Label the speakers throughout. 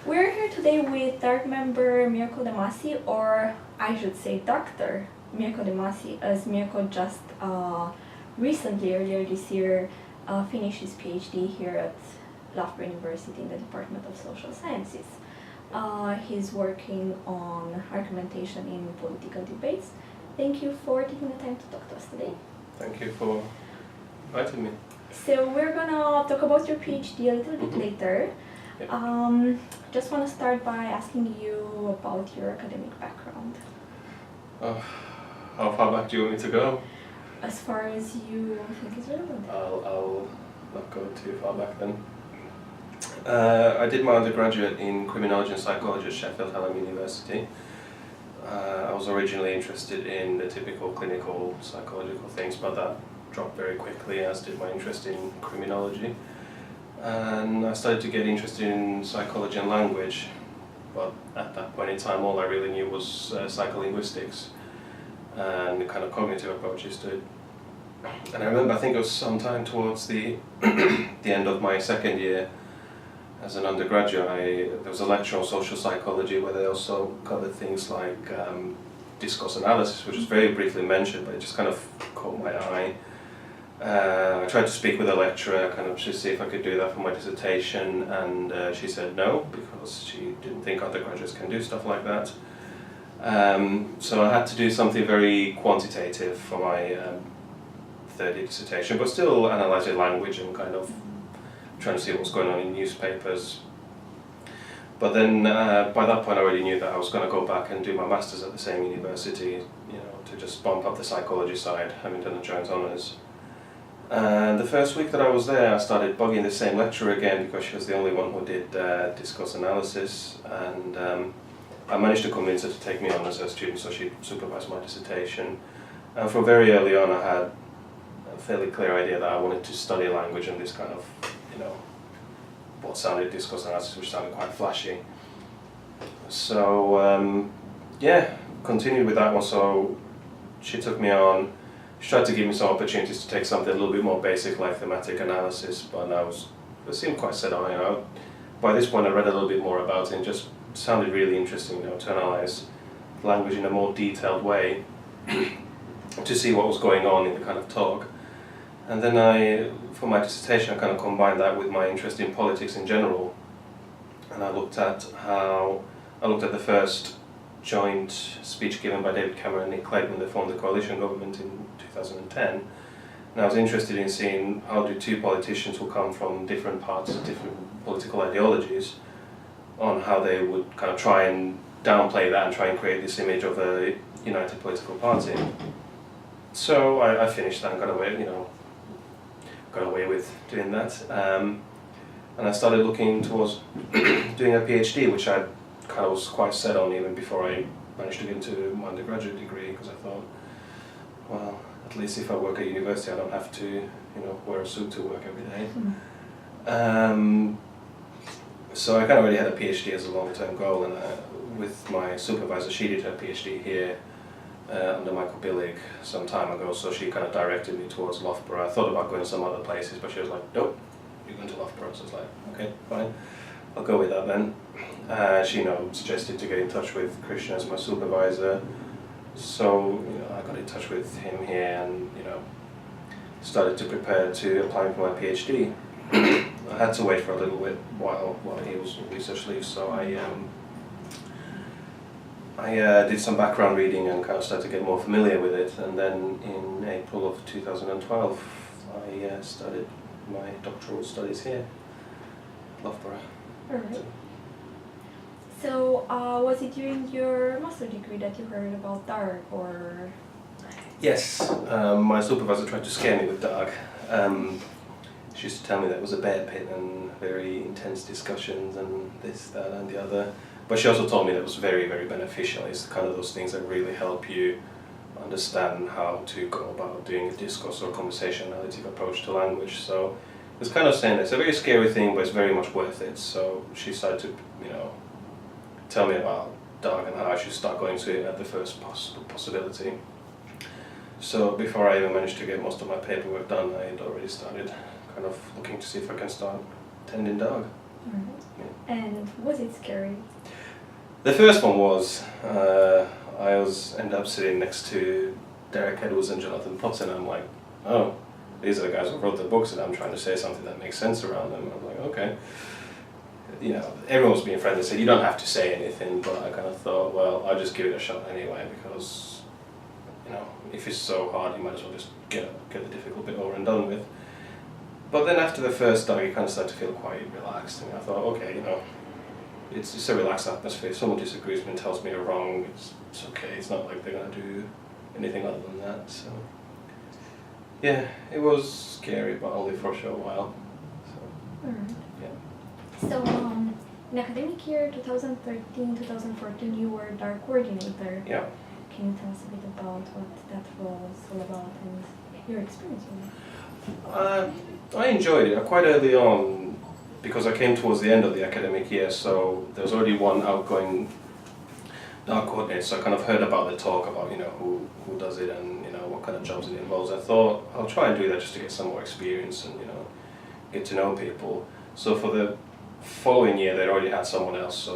Speaker 1: We're here today with DARG member Mirko Demasi, or I should say Dr. Mirko Demasi, as Mirko just recently, earlier this year, finished his PhD here at Loughborough University in the Department of Social Sciences. He's working on argumentation in political debates. Thank you for taking the time to talk to us today.
Speaker 2: Thank you for inviting me.
Speaker 1: So we're gonna talk about your PhD a little bit later.
Speaker 2: Yeah.
Speaker 1: Just want to start by asking you about your academic background.
Speaker 2: How far back do you want me to go?
Speaker 1: As far as you think is relevant.
Speaker 2: I'll not go too far back then. I did my undergraduate in criminology and psychology at Sheffield Hallam University. I was originally interested in the typical clinical psychological things, but that dropped very quickly, as did my interest in criminology. And I started to get interested in psychology and language, but at that point in time all I really knew was psycholinguistics and the kind of cognitive approaches to it. And I remember, I think it was sometime towards the the end of my second year as an undergraduate, there was a lecture on social psychology where they also covered things like discourse analysis, which was very briefly mentioned, but it just kind of caught my eye. I tried to speak with a lecturer, kind of to see if I could do that for my dissertation, and she said no, because she didn't think undergraduates can do stuff like that. So I had to do something very quantitative for my third year dissertation, but still analysing language and kind of trying to see what was going on in newspapers. But then by that point I already knew that I was going to go back and do my master's at the same university, you know, to just bump up the psychology side, having done a joint honours. And the first week that I was there, I started bugging the same lecturer again because she was the only one who did discourse analysis, and I managed to convince her to take me on as a student, so she supervised my dissertation. And from very early on I had a fairly clear idea that I wanted to study language and this kind of, you know, what sounded discourse analysis, which sounded quite flashy. So yeah, continued with that one. So she took me on. She tried to give me some opportunities to take something a little bit more basic like thematic analysis, but it seemed quite set on, you know. By this point I read a little bit more about it and just sounded really interesting, you know, to analyse language in a more detailed way to see what was going on in the kind of talk. And then for my dissertation, I kind of combined that with my interest in politics in general, and I looked at the first joint speech given by David Cameron and Nick Clegg when they formed the coalition government in 2010. And I was interested in seeing how do two politicians who come from different parts of different political ideologies, on how they would kind of try and downplay that and try and create this image of a united political party. So I finished that and got away with doing that. And I started looking towards doing a PhD, which I kind of was quite set on even before I managed to get into my undergraduate degree, because I thought, well, at least if I work at university I don't have to, you know, wear a suit to work every day. So I kind of already had a PhD as a long-term goal, and with my supervisor, she did her PhD here under Michael Billig some time ago, so she kind of directed me towards Loughborough. I thought about going to some other places, but she was like, nope, you're going to Loughborough. So I was like, okay, fine, I'll go with that then. She, you know, suggested to get in touch with Cristian as my supervisor, so, you know, I got in touch with him here and, you know, started to prepare to apply for my PhD. I had to wait for a little bit while he was on research leave, so I did some background reading and kind of started to get more familiar with it, and then in April of 2012 I started my doctoral studies here at Loughborough.
Speaker 1: Alright. So was it during your master's degree that you heard about DARG, or?
Speaker 2: Yes, my supervisor tried to scare me with DARG. She used to tell me that it was a bear pit and very intense discussions and this, that and the other. But she also told me that it was very, very beneficial. It's kind of those things that really help you understand how to go about doing a discourse or conversation analytic approach to language. So it's kind of saying that it's a very scary thing, but it's very much worth it. So she started to, you know, tell me about DARG and how I should start going to it at the first possibility. So before I even managed to get most of my paperwork done, I had already started kind of looking to see if I can start attending DARG.
Speaker 1: Alright. And was it scary?
Speaker 2: The first one was, ended up sitting next to Derek Edwards and Jonathan Potts, and I'm like, oh, these are the guys who wrote the books, and I'm trying to say something that makes sense around them. I'm like, okay. You know, everyone was being friendly, said you don't have to say anything, but I kind of thought, well, I'll just give it a shot anyway, because, you know, if it's so hard, you might as well just get the difficult bit over and done with. But then after the first DARG, you kind of start to feel quite relaxed, and I thought, okay, you know, it's a relaxed atmosphere. If someone disagrees with me and tells me you're wrong, it's okay. It's not like they're going to do anything other than that. So, yeah, it was scary, but only for a short while. So,
Speaker 1: Alright.
Speaker 2: yeah.
Speaker 1: So, in academic year 2013-2014, you were DARG coordinator.
Speaker 2: Yeah.
Speaker 1: Can you tell us a bit about what that was all about and your experience with it?
Speaker 2: I enjoyed it quite early on because I came towards the end of the academic year, so there was already one outgoing DARG coordinator, so I kind of heard about the talk about, you know, who does it and, you know, what kind of jobs it involves. I thought I'll try and do that just to get some more experience and, you know, get to know people. So for the following year they'd already had someone else,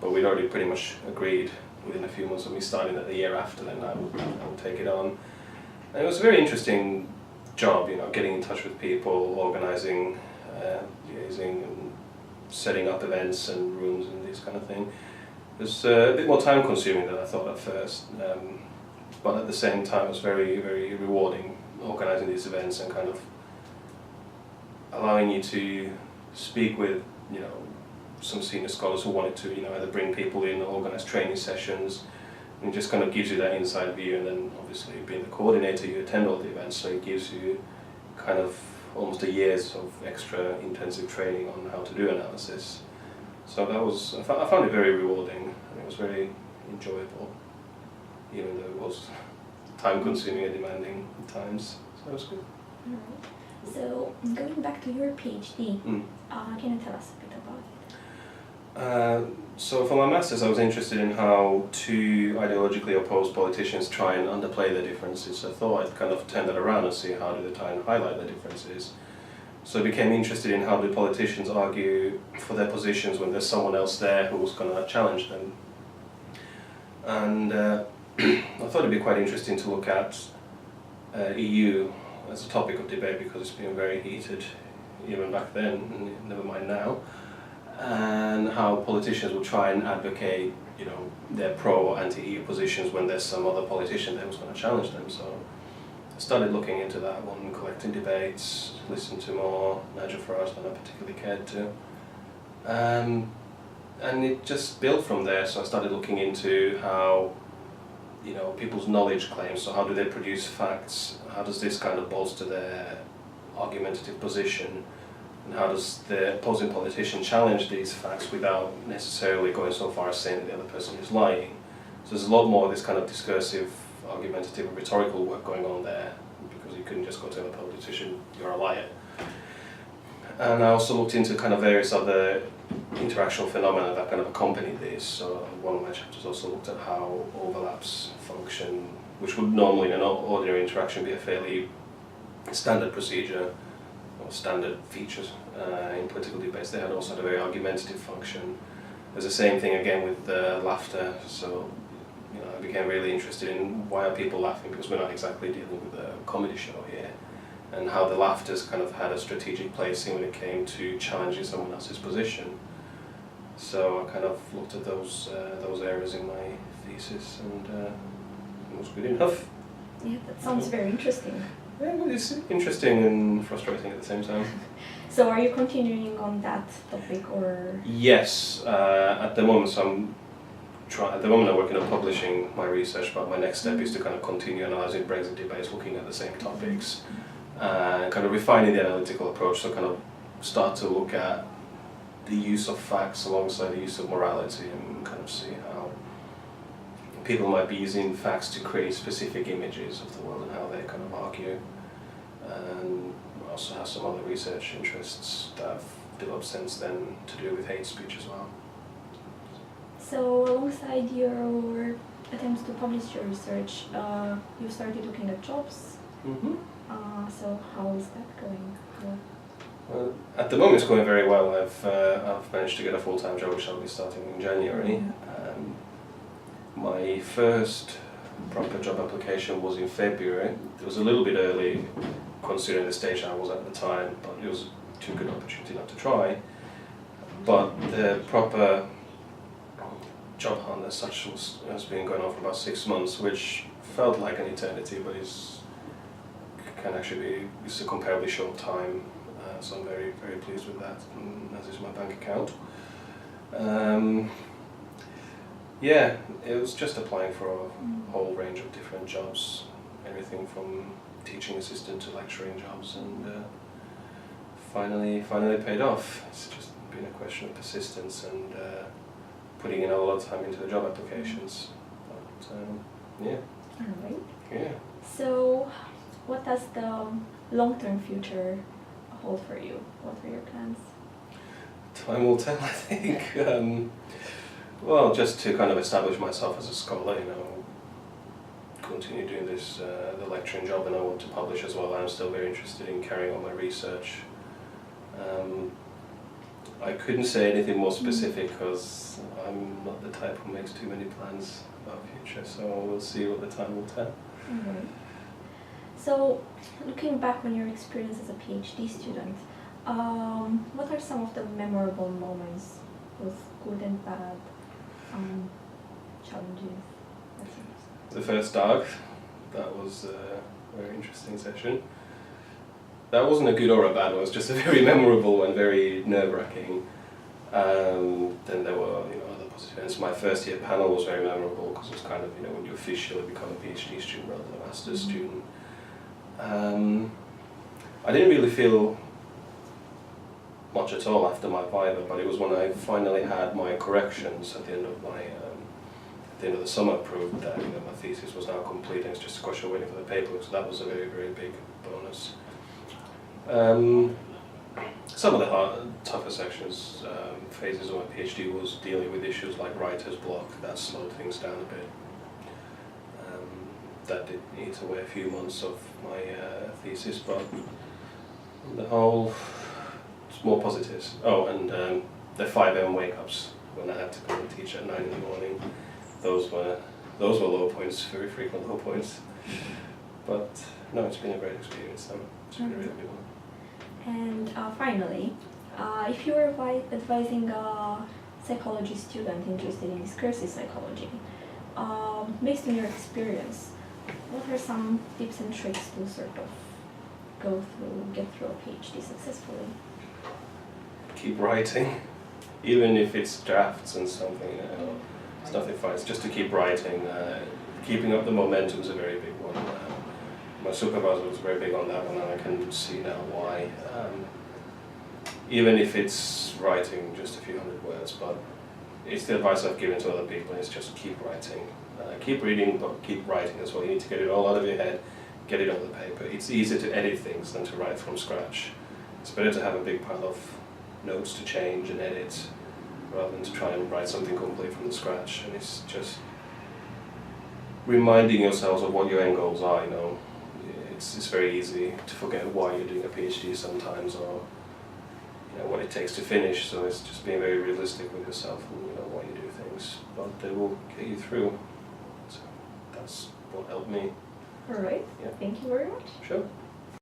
Speaker 2: but we'd already pretty much agreed within a few months of me starting that the year after then I would take it on. And it was a very interesting job, you know, getting in touch with people, organising, liaising and setting up events and rooms and this kind of thing. It was a bit more time consuming than I thought at first, but at the same time it was very, very rewarding organising these events and kind of allowing you to speak with, you know, some senior scholars who wanted to, you know, either bring people in or organise training sessions, and it just kind of gives you that inside view. And then obviously being the coordinator, you attend all the events, so it gives you kind of almost a year's of extra intensive training on how to do analysis. So that was, I found it very rewarding, and it was very enjoyable, even though it was time consuming and demanding at times, so it was good.
Speaker 1: Alright. So, going back to your PhD, can you tell us a bit about it?
Speaker 2: So for my Masters I was interested in how two ideologically opposed politicians try and underplay their differences. I thought I'd kind of turn that around and see how do they try and highlight the differences. So I became interested in how do politicians argue for their positions when there's someone else there who's going to challenge them. And I thought it'd be quite interesting to look at EU as a topic of debate, because it's been very heated even back then, and never mind now, and how politicians will try and advocate, you know, their pro or anti-EU positions when there's some other politician there who's going to challenge them. So I started looking into that one, collecting debates, listened to more Nigel Farage than I particularly cared to, and it just built from there. So I started looking into how, you know, people's knowledge claims, so how do they produce facts, how does this kind of bolster their argumentative position, and how does the opposing politician challenge these facts without necessarily going so far as saying that the other person is lying. So there's a lot more of this kind of discursive, argumentative and rhetorical work going on there, because you couldn't just go tell a politician you're a liar. And I also looked into kind of various other interactional phenomena that kind of accompany this. So one of my chapters also looked at how overlaps function, which would normally in an ordinary interaction be a fairly standard procedure or standard features in political debates. They had also had a very argumentative function. There's the same thing again with laughter. So, you know, I became really interested in why are people laughing, because we're not exactly dealing with a comedy show here, and how the laughter's kind of had a strategic placing when it came to challenging someone else's position. So I kind of looked at those areas in my thesis, and it was good enough.
Speaker 1: Yeah, that sounds very interesting.
Speaker 2: Yeah, well, it's interesting and frustrating at the same time.
Speaker 1: So are you continuing on that topic, or?
Speaker 2: Yes, at the moment I'm working on publishing my research, but my next step is to kind of continue analysing Brexit debates, looking at the same topics, and kind of refining the analytical approach, so kind of start to look at the use of facts alongside the use of morality, and kind of see how people might be using facts to create specific images of the world and how they kind of argue. And I also have some other research interests that I've developed since then to do with hate speech as well.
Speaker 1: So alongside your attempts to publish your research, you started looking at jobs.
Speaker 2: Mm-hmm.
Speaker 1: So how is that going?
Speaker 2: Well, at the moment it's going very well. I've managed to get a full-time job which I'll be starting in January. My first proper job application was in February. It was a little bit early considering the stage I was at the time, but it was too good opportunity not to try. But the proper job hunt as such has been going on for about 6 months, which felt like an eternity, but can actually be it's a comparably short time. So I'm very, very pleased with that, as is my bank account. Yeah, it was just applying for a whole range of different jobs, everything from teaching assistant to lecturing jobs, and finally paid off. It's just been a question of persistence and putting in a lot of time into the job applications. But yeah.
Speaker 1: Alright.
Speaker 2: Yeah.
Speaker 1: So, what does the long-term future hold for you? What are your plans?
Speaker 2: Time will tell, I think. Well, just to kind of establish myself as a scholar, continue doing this, the lecturing job, and I want to publish as well. I'm still very interested in carrying on my research. I couldn't say anything more specific because I'm not the type who makes too many plans about the future, so we'll see what the time will tell.
Speaker 1: So, looking back on your experience as a PhD student, what are some of the memorable moments, both good and bad, challenges?
Speaker 2: The first DARG, that was a very interesting session. That wasn't a good or a bad one, it was just a very memorable and very nerve-wracking. Then there were other positive events. My first year panel was very memorable because it was kind of when you officially become a PhD student rather than a master's student. I didn't really feel much at all after my Viva, but it was when I finally had my corrections at the end of the summer proved that my thesis was now complete and it's just a question of waiting for the paperwork, so that was a very, very big bonus. Some of the tougher sections, phases of my PhD was dealing with issues like writer's block. That slowed things down a bit. That did eat away a few months of my thesis, but on the whole, it's more positives. Oh, and the 5 AM wake-ups when I had to go and teach at 9 in the morning. Those were low points, very frequent low points. But no, it's been a great experience. It's been a really good one.
Speaker 1: And finally, if you were advising a psychology student interested in discursive psychology, based on your experience, what are some tips and tricks to sort of get through a PhD successfully?
Speaker 2: Keep writing, even if it's drafts and something. It's nothing fun. It's just to keep writing. Keeping up the momentum is a very big one. My supervisor was very big on that one, and I can see now why. Even if it's writing just a few hundred words, but it's the advice I've given to other people, is just keep writing. Keep reading, but keep writing as well. You need to get it all out of your head, get it on the paper. It's easier to edit things than to write from scratch. It's better to have a big pile of notes to change and edit, rather than to try and write something complete from the scratch. And it's just reminding yourselves of what your end goals are, It's very easy to forget why you're doing a PhD sometimes, or what it takes to finish. So it's just being very realistic with yourself and why you do things, but they will get you through. So that's what helped me.
Speaker 1: All right.
Speaker 2: Yeah.
Speaker 1: Thank you very much.
Speaker 2: Sure.